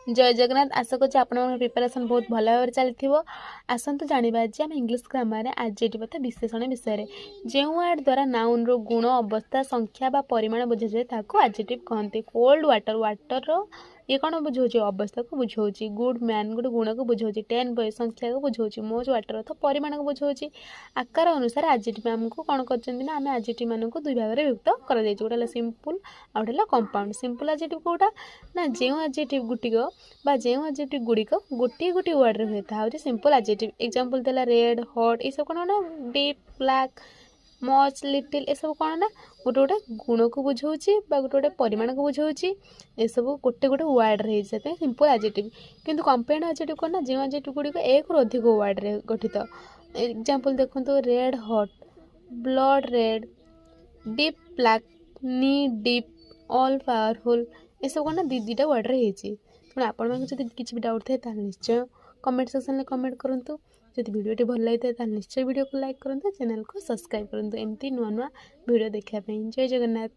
जय जगन्नाथ। आशा करछि आपण प्रिपरेशन बहुत भल भाव चली आसतु जाना आज आम इंग्लीश ग्रामर एडजेक्टिव तथा विशेषण विषय जो वर्ड द्वारा नाउन रो गुण अवस्था संख्या बा परिमाण बुझाए ताकू एडजेक्टिव कहते। कोल्ड वाटर वाटर रो ये कौन बुझाऊँ अवस्था को बुझाऊँ। गुड मैन गोटे गुण को बुझाऊँ। 10 बॉय संख्या को बुझाऊँ। मोज वाटर अर्थ परिमाण को बुझाऊँ। आकार अनुसार एडजेक्टिव आमको कौन करना आम एडजेक्टिव मान दुई भाग में विभक्त कर गोटे सिंपल आ गोटे कंपाउंड। सिंपल एडजेक्टिव कोटा ना जो एडजेक्टिव गुटिक बा जो एडजेक्टिव गुड़िक गोटे गोटे वर्ड रे हुए सिंपल एडजेक्टिव। एग्जांपल देला रेड हॉट ये सब कौन ना डीप ब्लैक मच लिटिल ये सब कौन ना गोटे गोटे गुण को बुझाऊँ गोटे गोटे परिमाण को बुझाऊँ। ये सब गोटे गोटे वर्ड रे सिंपल एडजेक्टिव। किंतु कंपाउंड एडजेक्टिव कौन ना जो एडजेक्टिव गुड़िक एक रु अधिक वर्ड रे गठित। एग्जांपल देखो red hot blood red deep black नी डीप ऑल पावरफुल ये सब कौन ना दीटा वर्ड रे तेणु आपण किसी भी डाउट थे निश्चय कमेंट सेक्शन में कमेंट करूँ। जब वीडियो भल लगी था निश्चय वीडियो को लाइक करूँ, चैनल को सब्सक्राइब करूँ एमती नुआ नुआ वीडियो देखापी। जय जगन्नाथ।